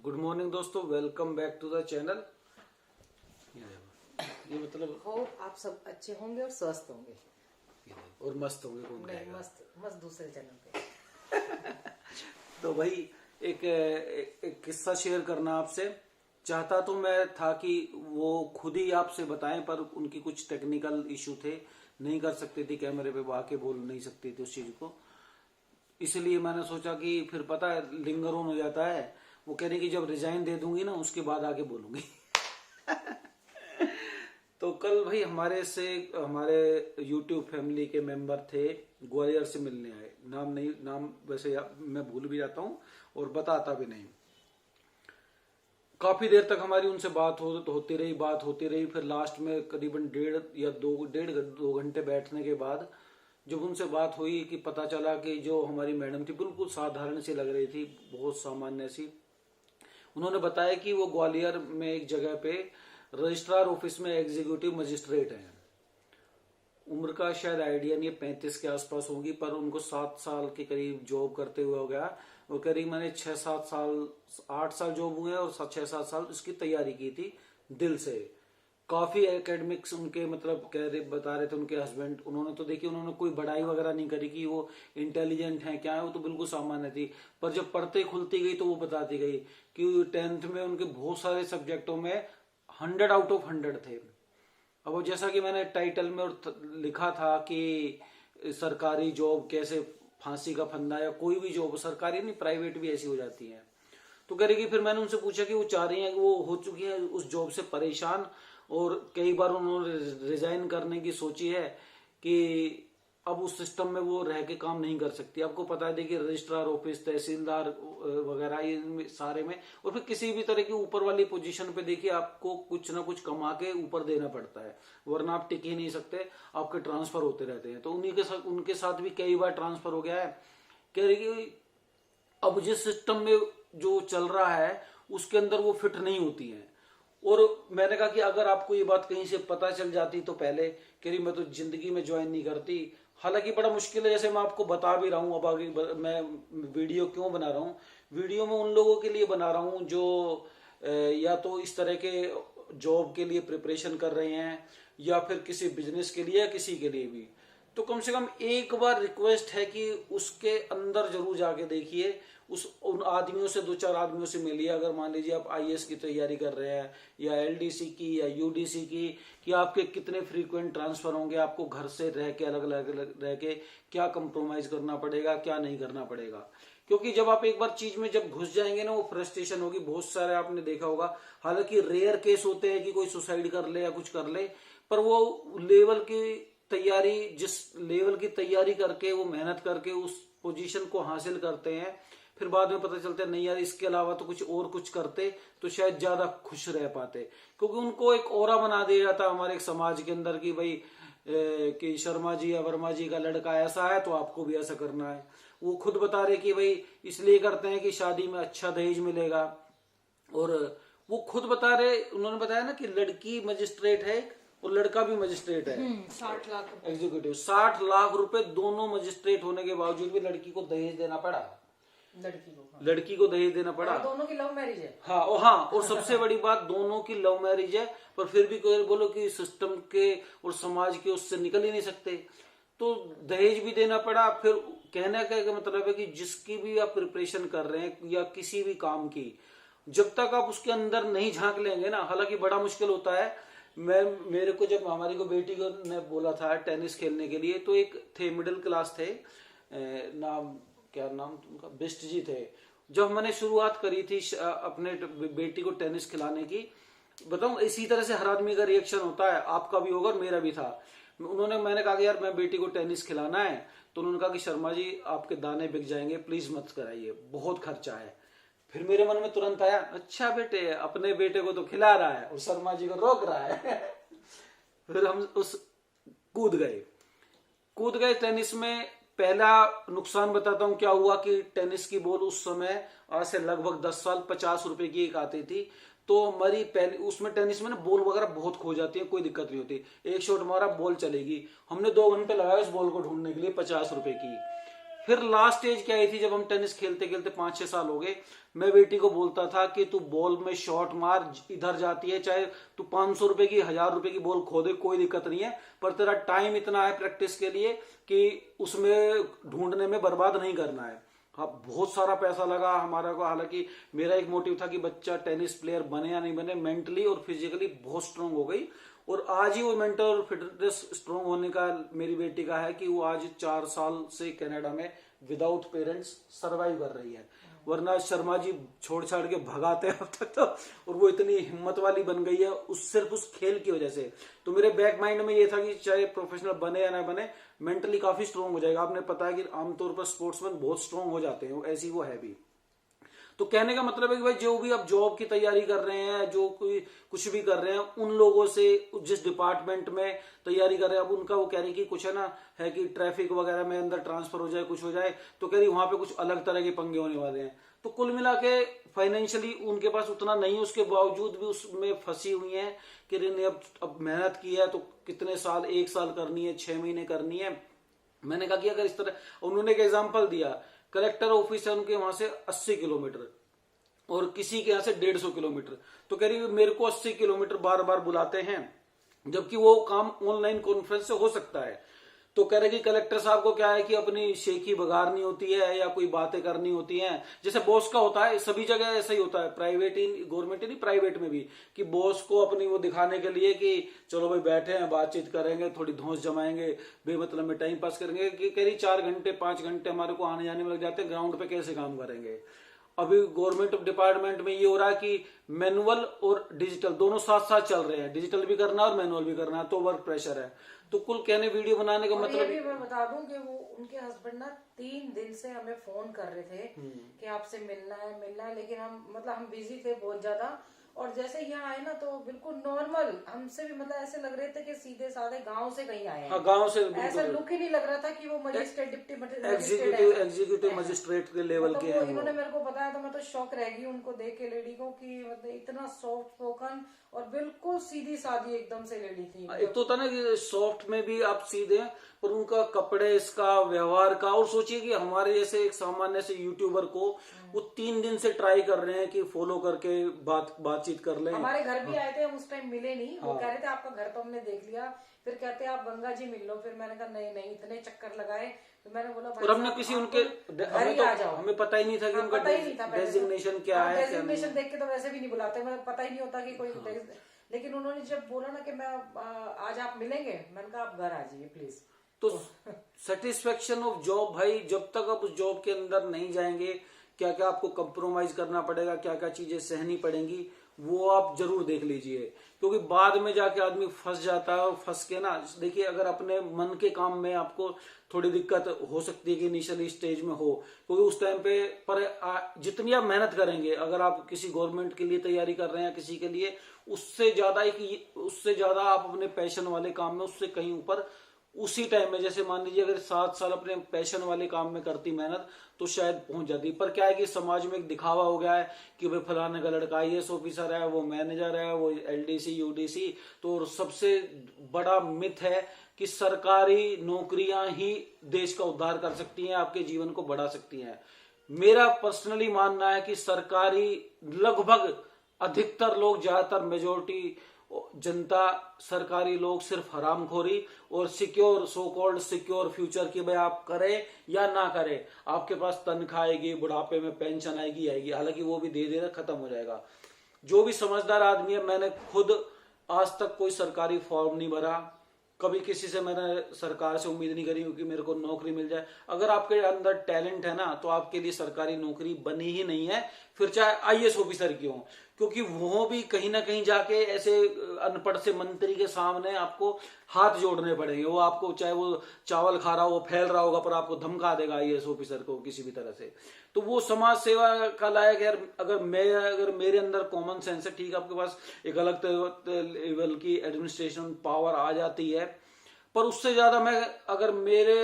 Good morning दोस्तों, welcome back to the channel. ये मतलब हो आप सब अच्छे होंगे और स्वस्थ होंगे और मस्त होंगे। कौन नहीं कहेगा? मस्त दूसरे चैनल पे। तो भाई एक किस्सा शेयर करना आपसे चाहता तो मैं था कि वो खुद ही आपसे बताएं, पर उनकी कुछ टेक्निकल इशू थे, नहीं कर सकती थी, कैमरे पे आके बोल नहीं सकती थी उस चीज को। इसलिए मैंने सोचा कि फिर पता है लिंगर ऑन हो जाता है। वो कह रही कि जब रिजाइन दे दूंगी ना उसके बाद आके बोलूंगी। तो कल भाई हमारे YouTube फैमिली के मेंबर थे, ग्वालियर से मिलने आए। नाम वैसे मैं भूल भी जाता हूँ और बताता भी नहीं। काफी देर तक हमारी उनसे बात होती रही। फिर लास्ट में करीबन डेढ़ दो घंटे बैठने के बाद जब उनसे बात हुई कि पता चला कि जो हमारी मैडम थी बिल्कुल साधारण सी लग रही थी, बहुत सामान्य सी। उन्होंने बताया कि वो ग्वालियर में एक जगह पे रजिस्ट्रार ऑफिस में एग्जीक्यूटिव मजिस्ट्रेट हैं। उम्र का शायद आइडिया नहीं है, 35 के आसपास होगी, पर उनको 7 साल के करीब जॉब करते हुए हो गया। वो करीब मैंने 6-7 साल 8 साल जॉब हुए और 6-7 साल इसकी तैयारी की थी दिल से। काफी एकेडमिक्स उनके मतलब बता रहे थे उनके हस्बैंड। उन्होंने तो देखिए उन्होंने कोई बड़ाई वगैरह नहीं करी कि वो इंटेलिजेंट है क्या है, वो तो बिल्कुल सामान्य थी। पर जब पढ़ते खुलती गई तो वो बताती गई कि 10th में उनके बहुत सारे सब्जेक्टों में 100 आउट ऑफ 100 थे। अब वो जैसा कि मैंने टाइटल में लिखा था कि सरकारी जॉब कैसे फांसी का फंदा, या कोई भी जॉब सरकारी नहीं प्राइवेट भी ऐसी हो जाती है। तो कह रही कि फिर मैंने उनसे पूछा कि वो चाह रही हैं कि वो हो चुकी है उस जॉब से परेशान, और कई बार उन्होंने रिजाइन करने की सोची है कि अब उस सिस्टम में वो रह के काम नहीं कर सकती। आपको पता है देखिए रजिस्ट्रार ऑफिस, तहसीलदार वगैरह ये सारे में, और फिर किसी भी तरह की ऊपर वाली पोजीशन पे देखिए आपको कुछ ना कुछ कमा के ऊपर देना पड़ता है, वरना आप टिक ही नहीं सकते, आपके ट्रांसफर होते रहते हैं। तो उनके साथ भी कई बार ट्रांसफर हो गया है। कह रही कि अब जिस सिस्टम में जो चल रहा है उसके अंदर वो फिट नहीं होती है। और मैंने कहा कि अगर आपको ये बात कहीं से पता चल जाती तो पहले। कह रही मैं तो जिंदगी में ज्वाइन नहीं करती। हालांकि बड़ा मुश्किल है, जैसे मैं आपको बता भी रहा हूँ। अब आगे मैं वीडियो क्यों बना रहा हूँ, वीडियो में उन लोगों के लिए बना रहा हूँ जो या तो इस तरह के जॉब के लिए प्रिपरेशन कर रहे हैं, या फिर किसी बिजनेस के लिए, या किसी के लिए भी। तो कम से कम एक बार रिक्वेस्ट है कि उसके अंदर जरूर जाके देखिए, उन आदमियों से 2-4 आदमियों से मिलिए। अगर मान लीजिए आप आईएएस की तैयारी कर रहे हैं, या एलडीसी की, या यूडीसी की, कि आपके कितने फ्रीक्वेंट ट्रांसफर होंगे, आपको घर से रह के अलग अलग रह के क्या कंप्रोमाइज करना पड़ेगा, क्या नहीं करना पड़ेगा। क्योंकि जब आप एक बार चीज में जब घुस जाएंगे ना, वो फ्रस्ट्रेशन होगी। बहुत सारे आपने देखा होगा, हालांकि रेयर केस होते हैं कि कोई सुसाइड कर ले या कुछ कर ले, पर वो लेवल की तैयारी, जिस लेवल की तैयारी करके वो मेहनत करके उस पोजीशन को हासिल करते हैं, फिर बाद में पता चलता है नहीं यार इसके अलावा तो कुछ करते तो शायद ज्यादा खुश रह पाते। क्योंकि उनको एक ऑरा बना दिया जाता है हमारे एक समाज के अंदर कि भाई कि शर्मा जी या वर्मा जी का लड़का ऐसा है तो आपको भी ऐसा करना है। वो खुद बता रहे कि भाई इसलिए करते हैं कि शादी में अच्छा दहेज मिलेगा। और वो खुद बता रहे, उन्होंने बताया ना कि लड़की मजिस्ट्रेट है और लड़का भी मजिस्ट्रेट है। 60 लाख एग्जीक्यूटिव 60 लाख रुपए, दोनों मजिस्ट्रेट होने के बावजूद भी लड़की को दहेज देना पड़ा। लड़की को दहेज देना पड़ा। दोनों की लव मैरिज है। हाँ और सबसे बड़ी बात दोनों की लव मैरिज है, पर फिर भी कोई बोलो कि सिस्टम के और समाज के उससे निकल ही नहीं सकते, तो दहेज भी देना पड़ा। फिर कहने का मतलब है कि जिसकी भी आप प्रिपरेशन कर रहे हैं या किसी भी काम की, जब तक आप उसके अंदर नहीं झांक लेंगे ना, हालांकि बड़ा मुश्किल होता है। मेरे को जब हमारी को बेटी को ने बोला था टेनिस खेलने के लिए, तो एक थे मिडिल क्लास थे, क्या नाम उनका, बिस्ट जी थे। जब मैंने शुरुआत करी थी अपने बेटी को टेनिस खिलाने की, बताऊं इसी तरह से हर आदमी का रिएक्शन होता है, आपका भी होगा और मेरा भी था। मैंने कहा कि यार मैं बेटी को टेनिस खिलाना है, तो उन्होंने कहा कि शर्मा जी आपके दाने बिक जाएंगे, प्लीज मत कराइए, बहुत खर्चा है। फिर मेरे मन में तुरंत आया, अच्छा बेटे अपने बेटे को तो खिला रहा है और शर्मा जी को रोक रहा है। फिर हम कूद गए टेनिस में। पहला नुकसान बताता हूं क्या हुआ कि टेनिस की बॉल उस समय आज से लगभग 10 साल 50 रुपए की एक आती थी। तो हमारी पहले उसमें टेनिस में ना बॉल वगैरह बहुत खो जाती है, कोई दिक्कत नहीं होती, एक शॉट मारा बॉल चलेगी। हमने 2 घंटे लगाए उस बॉल को ढूंढने के लिए 50 रुपए की। फिर लास्ट एज क्या आई थी जब हम टेनिस खेलते खेलते 5-6 साल हो गए, मैं बेटी को बोलता था कि तू बॉल में शॉट मार, इधर जाती है, चाहे तू 500 रुपए की 1000 रुपए की बॉल खो दे, कोई दिक्कत नहीं है, पर तेरा टाइम इतना है प्रैक्टिस के लिए कि उसमें ढूंढने में बर्बाद नहीं करना है। हाँ, बहुत सारा पैसा लगा हमारा को, हालांकि मेरा एक मोटिव था कि बच्चा टेनिस प्लेयर बने या नहीं बने, मेंटली और फिजिकली बहुत स्ट्रांग हो गई। और आज ही वो मेंटल और फिटनेस स्ट्रांग होने का मेरी बेटी का है कि वो आज 4 साल से कनाडा में विदाउट पेरेंट्स सरवाइव कर रही है, वरना शर्मा जी छोड़ छाड़ के भगाते हैं अब तक तो, और वो इतनी हिम्मत वाली बन गई है सिर्फ उस खेल की वजह से। तो मेरे बैक माइंड में ये था कि चाहे प्रोफेशनल बने या ना बने, मेंटली काफी स्ट्रांग हो जाएगा। आपने पता है कि आमतौर पर स्पोर्ट्समैन बहुत स्ट्रांग हो जाते हैं, ऐसी वो है भी। तो कहने का मतलब है कि भाई जो भी अब जॉब की तैयारी कर रहे हैं, जो कोई कुछ भी कर रहे हैं, उन लोगों से जिस डिपार्टमेंट में तैयारी कर रहे हैं, अब उनका वो कह रही कि कुछ है ना, है कि ट्रैफिक वगैरह में अंदर ट्रांसफर हो जाए, कुछ हो जाए, तो कह रही वहां पे कुछ अलग तरह के पंगे होने वाले हैं। तो कुल मिला के फाइनेंशियली उनके पास उतना नहीं, उसके बावजूद भी उसमें फंसी हुई है कि ने अब मेहनत की है तो कितने साल, 1 साल करनी है, 6 महीने करनी है। मैंने कहा कि अगर इस तरह, उन्होंने एक एग्जाम्पल दिया, कलेक्टर ऑफिस है उनके वहां से 80 किलोमीटर और किसी के यहां से 150 किलोमीटर, तो कह रही मेरे को 80 किलोमीटर बार बार बुलाते हैं, जबकि वो काम ऑनलाइन कॉन्फ्रेंस से हो सकता है। तो कह रहे कि कलेक्टर साहब को क्या है कि अपनी शेखी बघारनी होती है या कोई बातें करनी होती हैं, जैसे बॉस का होता है, सभी जगह ऐसा ही होता है, प्राइवेट ही, गवर्नमेंट ही नहीं, प्राइवेट में भी, कि बॉस को अपनी वो दिखाने के लिए कि चलो भाई बैठे हैं, बातचीत करेंगे, थोड़ी धौंस जमाएंगे, बेमतलब में टाइम पास करेंगे, कि कह रही 4 घंटे 5 घंटे हमारे को आने जाने में लग जाते हैं, ग्राउंड पे कैसे काम करेंगे। अभी गवर्नमेंट डिपार्टमेंट में ये हो रहा है कि मैनुअल और डिजिटल दोनों साथ साथ चल रहे हैं, डिजिटल भी करना और मैनुअल भी करना है, तो वर्क प्रेशर है। तो कुल कहने वीडियो बनाने का मतलब, ये भी मैं बता दूं कि वो उनके हस्बैंड ना 3 दिन से हमें फोन कर रहे थे कि आपसे मिलना है, लेकिन हम बिजी थे बहुत ज्यादा। और जैसे यहाँ आए ना तो बिल्कुल नॉर्मल, हमसे भी मतलब ऐसे लग रहे थे कि सीधे साधे गांव से कहीं आए हैं। हाँ, गांव से ऐसा लुक ही नहीं लग रहा था कि वो मजिस्ट्रेट, डिप्टी एग्जीक्यूटिव मजिस्ट्रेट के लेवल के हैं। इन्होंने मेरे को बताया तो मैं तो शॉक रह गई उनको देख के, लेडी को, कि मतलब इतना सॉफ्ट स्पोकन और बिल्कुल सीधी सादी एकदम से लेडी थी। एक तो होता ना कि सॉफ्ट में भी आप सीधे हैं, पर उनका कपड़े, इसका व्यवहार का, और सोचिए कि हमारे जैसे एक सामान्य से यूट्यूबर को वो 3 दिन से ट्राई कर रहे हैं कि फॉलो करके बातचीत कर लें। हमारे घर भी आए थे, हम उस टाइम मिले नहीं, वो कह रहे थे आपका घर तो हमने देख लिया, फिर कहते आप गंगा जी मिल लो, फिर मैंने कहा नहीं, इतने चक्कर लगाए, तो मैंने बोला और हमने किसी उनके हमें पता ही नहीं था कि उनका डेजिग्नेशन क्या है। डेजिग्नेशन देख के तो वैसे भी नहीं बुलाते, मतलब पता ही नहीं होता कि कोई, लेकिन उन्होंने जब बोला ना कि मैं आज आप मिलेंगे, मैंने कहा आप घर आ जाइए प्लीज। तो सेटिस्फेक्शन ऑफ जॉब भाई, जब तक आप उस जॉब के अंदर नहीं जाएंगे, क्या क्या आपको कंप्रोमाइज करना पड़ेगा, क्या क्या चीजें सहनी पड़ेंगी, वो आप जरूर देख लीजिए, क्योंकि बाद में जाके आदमी फंस जाता है। और फंस के ना, देखिए अगर अपने मन के काम में आपको थोड़ी दिक्कत हो सकती है कि इनिशियली स्टेज में हो, क्योंकि उस टाइम पे पर जितनी आप मेहनत करेंगे, अगर आप किसी गवर्नमेंट के लिए तैयारी कर रहे हैं किसी के लिए, उससे ज्यादा आप अपने पैशन वाले काम में उससे कहीं ऊपर उसी टाइम में, जैसे मान लीजिए अगर 7 साल अपने पैशन वाले काम में करती मेहनत तो शायद पहुंच जाती। पर क्या है कि समाज में एक दिखावा हो गया है कि भाई फलाने का लड़का IAS ऑफिसर है, वो मैनेजर है, वो LDC UDC। तो सबसे बड़ा मिथ है कि सरकारी नौकरियां ही देश का उद्धार कर सकती हैं, आपके जीवन को बढ़ा सकती हैं। मेरा पर्सनली मानना है कि सरकारी, लगभग अधिकतर लोग, ज्यादातर मेजोरिटी जनता, सरकारी लोग सिर्फ हरामखोरी और secure, so called secure future की भाई आप करें या ना करें, आपके पास तनख्वाह आएगी, बुढ़ापे में पेंशन आएगी, हालांकि वो भी धीरे धीरे खत्म हो जाएगा। जो भी समझदार आदमी है, मैंने खुद आज तक कोई सरकारी फॉर्म नहीं भरा, कभी किसी से मैंने सरकार से उम्मीद नहीं करी कि मेरे को नौकरी मिल जाए। अगर आपके अंदर टैलेंट है ना, तो आपके लिए सरकारी नौकरी बनी ही नहीं है, फिर चाहे IAS ऑफिसर की हो, क्योंकि वो भी कहीं ना कहीं जाके ऐसे अनपढ़ से मंत्री के सामने आपको हाथ जोड़ने पड़ेंगे। वो आपको, चाहे वो चावल खा रहा हो, वो फैल रहा होगा, पर आपको धमका देगा IAS ऑफिसर को किसी भी तरह से। तो वो समाज सेवा का लायक है। अगर मेरे अंदर कॉमन सेंस है, ठीक है, आपके पास एक अलग लेवल की एडमिनिस्ट्रेशन पावर आ जाती है, पर उससे ज्यादा मैं, अगर मेरे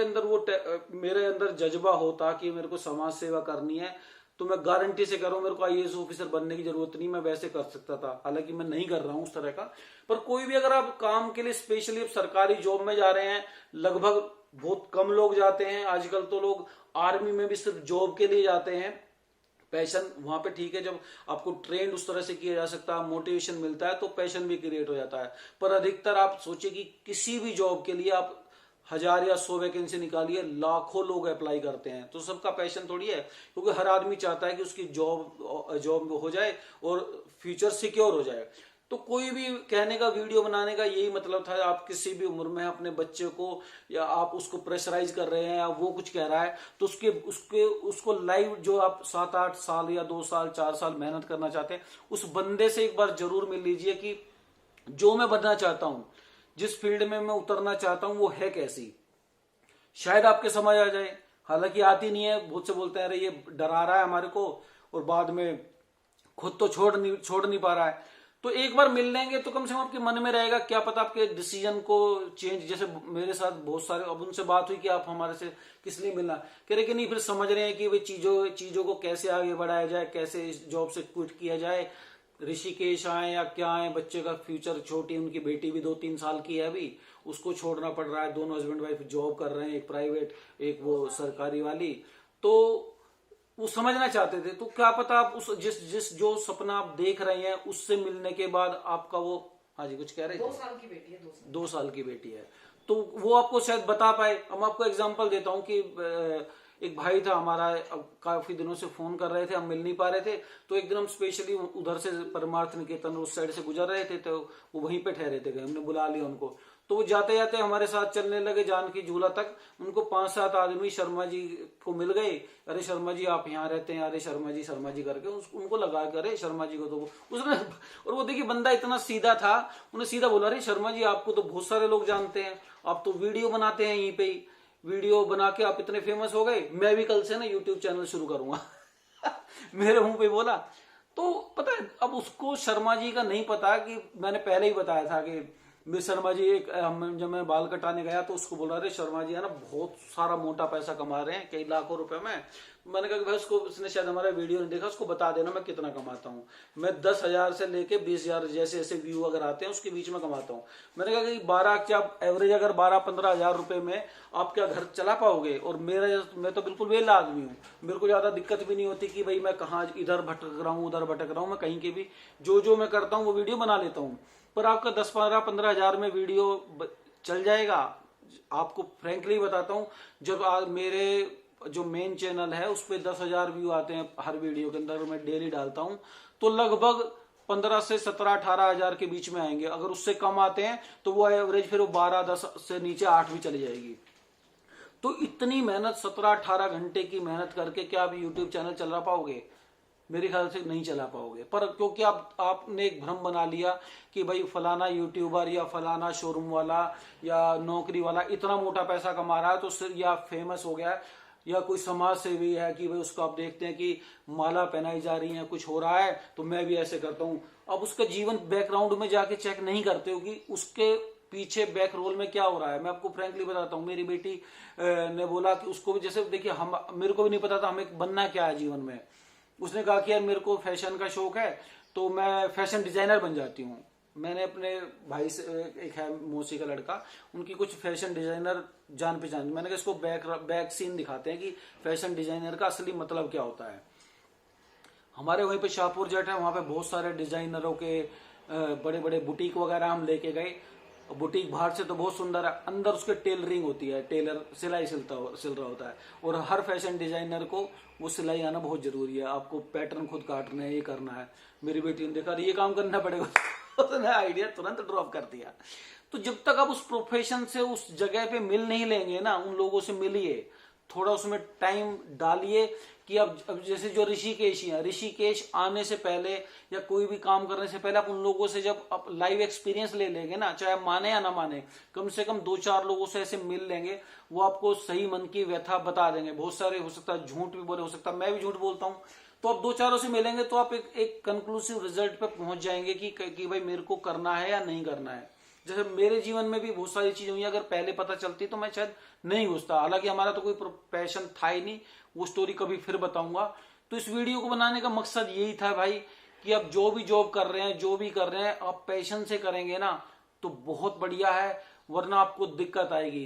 अंदर जज्बा होता कि मेरे को समाज सेवा करनी है, तो मैं गारंटी से कह रहा हूं मेरे को IAS ऑफिसर बनने की जरूरत नहीं, मैं वैसे कर सकता था। हालांकि मैं नहीं कर रहा हूं उस तरह का। पर कोई भी, अगर आप काम के लिए स्पेशली सरकारी जॉब में जा रहे हैं, लगभग बहुत कम लोग जाते हैं। आजकल तो लोग आर्मी में भी सिर्फ जॉब के लिए जाते हैं। पैशन वहां पे ठीक है, जब आपको ट्रेंड उस तरह से किया जा सकता है, मोटिवेशन मिलता है, तो पैशन भी क्रिएट हो जाता है। पर अधिकतर आप सोचिए कि किसी भी जॉब के लिए आप 1000 या 100 वैकेंसी निकालिए, लाखों लोग अप्लाई करते हैं, तो सबका पैशन थोड़ी है, क्योंकि हर आदमी चाहता है कि उसकी जॉब हो जाए और फ्यूचर सिक्योर हो जाए। तो कोई भी कहने का, वीडियो बनाने का यही मतलब था। आप किसी भी उम्र में अपने बच्चे को, या आप उसको प्रेशराइज कर रहे हैं, या वो कुछ कह रहा है, तो उसको लाइव, जो आप 7-8 साल या 2 साल 4 साल मेहनत करना चाहते हैं, उस बंदे से एक बार जरूर मिल लीजिए कि जो मैं बनना चाहता हूं, जिस फील्ड में मैं उतरना चाहता हूं, वो है कैसी। शायद आपके समझ आ जाए। हालांकि आती नहीं है, बहुत से बोलते हैं अरे ये डरा रहा है हमारे को, और बाद में खुद तो छोड़ नहीं पा रहा है। तो एक बार मिल लेंगे तो कम से कम आपके मन में रहेगा, क्या पता आपके डिसीजन को चेंज। जैसे मेरे साथ बहुत सारे, अब उनसे बात हुई कि आप हमारे से किस लिए मिलना, कह रहे कि नहीं, फिर समझ रहे हैं कि वे चीजों को कैसे आगे बढ़ाया जाए, कैसे इस जॉब से क्विट किया जाए, ऋषिकेश आए या क्या आए, बच्चे का फ्यूचर, छोटी उनकी बेटी भी 2-3 साल की है अभी, उसको छोड़ना पड़ रहा है। दोनों हस्बैंड वाइफ जॉब कर रहे हैं, एक प्राइवेट एक वो सरकारी वाली। तो वो समझना चाहते थे। तो क्या पता आप उस जिस जो सपना आप देख रहे हैं, उससे मिलने के बाद आपका वो, हाँ जी कुछ कह रहे थे। 2 साल की बेटी है, 2 साल की बेटी है, तो वो आपको शायद बता पाए। हम आपको एग्जांपल देता हूं कि एक भाई था हमारा, अब काफी दिनों से फोन कर रहे थे, हम मिल नहीं पा रहे थे। तो एक दिन हम स्पेशली उधर से परमार्थ निकेतन उस साइड से गुजर रहे थे, तो वो वहीं पे ठहरे थे, हमने बुला लिया उनको। तो वो जाते जाते हमारे साथ चलने लगे जानकी झूला तक। उनको 5-7 आदमी शर्मा जी को मिल गए, अरे शर्मा जी आप यहाँ रहते हैं, अरे शर्मा जी करके उनको लगा के, अरे शर्मा जी को तो उसने, और वो देखिए बंदा इतना सीधा था, उन्हें सीधा बोला, अरे शर्मा जी आपको तो बहुत सारे लोग जानते हैं, आप तो वीडियो बनाते हैं, यहीं पे ही वीडियो बना के आप इतने फेमस हो गए, मैं भी कल से ना यूट्यूब चैनल शुरू करूंगा। मेरे मुंह पे बोला। तो पता है, अब उसको शर्मा जी का नहीं पता कि मैंने पहले ही बताया था कि शर्मा जी जब मैं बाल कटाने गया तो उसको बोला, अरे शर्मा जी है ना बहुत सारा मोटा पैसा कमा रहे हैं, कई लाखों रुपए में। मैंने कहा कि भाई उसने शायद हमारा वीडियो नहीं देखा, उसको बता देना मैं कितना कमाता हूँ। मैं 10,000 से लेके 20,000 जैसे जैसे व्यू अगर आते हैं उसके बीच में कमाता हूँ। मैंने कहा कि 12 क्या एवरेज अगर 12-15 हजार रुपए में आप क्या घर चला पाओगे। और मैं तो बिल्कुल वेला आदमी हूँ, मेरे को ज्यादा दिक्कत भी नहीं होती कि भाई मैं कहाँ इधर भटक रहा हूँ उधर भटक रहा हूँ। मैं कहीं के भी जो मैं करता हूँ वो वीडियो बना लेता हूँ। पर आपका 10-15 हजार में वीडियो चल जाएगा। आपको फ्रेंकली बताता हूँ, जब मेरे जो मेन चैनल है उस पर 10,000 व्यू आते हैं हर वीडियो के अंदर, मैं डेली डालता हूँ, तो लगभग 15 से 17-18 हजार के बीच में आएंगे। अगर उससे कम आते हैं तो वो एवरेज फिर वो 12-10 से नीचे 8 भी चली जाएगी। तो इतनी मेहनत, 17-18 घंटे की मेहनत करके क्या आप यूट्यूब चैनल चला पाओगे? मेरे ख्याल से नहीं चला पाओगे। पर क्योंकि आपने एक भ्रम बना लिया कि भाई फलाना यूट्यूबर या फलाना शोरूम वाला या नौकरी वाला इतना मोटा पैसा कमा रहा है तो सिर्फ या फेमस हो गया, या कोई समाज सेवी है कि भाई उसको आप देखते हैं कि माला पहनाई जा रही है, कुछ हो रहा है तो मैं भी ऐसे करता हूँ। अब उसका जीवन बैकग्राउंड में जाके चेक नहीं करते हो कि उसके पीछे बैक रोल में क्या हो रहा है। मैं आपको फ्रैंकली बताता हूँ, मेरी बेटी ने बोला कि उसको भी, जैसे देखिए मेरे को भी नहीं पता था हमें बनना क्या है जीवन में। उसने कहा कि यार मेरे को फैशन का शौक है तो मैं फैशन डिजाइनर बन जाती हूँ। मैंने अपने भाई से, एक है मौसी का लड़का, उनकी कुछ फैशन डिजाइनर जान पहचान, मैंने कहा इसको बैक सीन दिखाते हैं कि फैशन डिजाइनर का असली मतलब क्या होता है। हमारे वहीं पे शाहपुर जेट है, वहां पे बहुत सारे डिजाइनरों के बड़े बड़े बुटीक वगैरह हम लेके गए। बुटीक बाहर से तो बहुत सुंदर है, अंदर उसके टेलरिंग होती है, टेलर सिलाई सिल रहा होता है। और हर फैशन डिजाइनर को वो सिलाई आना बहुत जरूरी है, आपको पैटर्न खुद काटना है, ये करना है। मेरी बेटी ने देखा ये काम करना पड़ेगा, उसने आइडिया तुरंत ड्रॉप कर दिया। तो जब तक आप उस प्रोफेशन से उस जगह पे मिल नहीं लेंगे ना, उन लोगों से मिलिए, थोड़ा उसमें टाइम डालिए कि अब जैसे जो ऋषिकेश आने से पहले या कोई भी काम करने से पहले आप उन लोगों से जब आप लाइव एक्सपीरियंस ले लेंगे ना, चाहे आप माने या ना माने, कम से कम 2-4 लोगों से ऐसे मिल लेंगे, वो आपको सही मन की व्यथा बता देंगे। बहुत सारे हो सकता है झूठ भी बोले, हो सकता है मैं भी झूठ बोलता हूँ। तो आप 2-4 से मिलेंगे तो आप एक कंक्लूसिव रिजल्ट पे पहुंच जाएंगे कि भाई मेरे को करना है या नहीं करना है। जैसे मेरे जीवन में भी बहुत सारी चीजें हुई, अगर पहले पता चलती तो मैं शायद नहीं घुसता। हालांकि हमारा तो कोई पैशन था ही नहीं, वो स्टोरी कभी फिर बताऊंगा। तो इस वीडियो को बनाने का मकसद यही था भाई कि आप जो भी जॉब कर रहे हैं, जो भी कर रहे हैं, आप पैशन से करेंगे ना तो बहुत बढ़िया है, वरना आपको दिक्कत आएगी।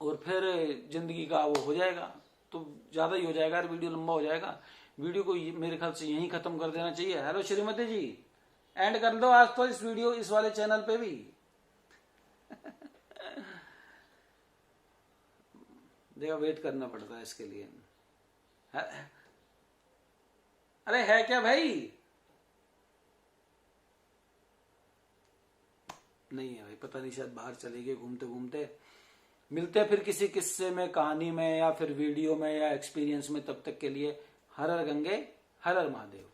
और फिर जिंदगी का वो हो जाएगा, तो ज्यादा ही हो जाएगा, वीडियो लंबा हो जाएगा। वीडियो को मेरे ख्याल से यहीं खत्म कर देना चाहिए। हेलो श्रीमती जी, एंड कर दो आज तो इस वीडियो, इस वाले चैनल पे भी। देखो वेट करना पड़ता है इसके लिए। अरे है क्या भाई? नहीं है भाई, पता नहीं, शायद बाहर चले गए घूमते घूमते। मिलते हैं फिर किसी किस्से में, कहानी में, या फिर वीडियो में, या एक्सपीरियंस में। तब तक के लिए हर हर गंगे हर हर महादेव।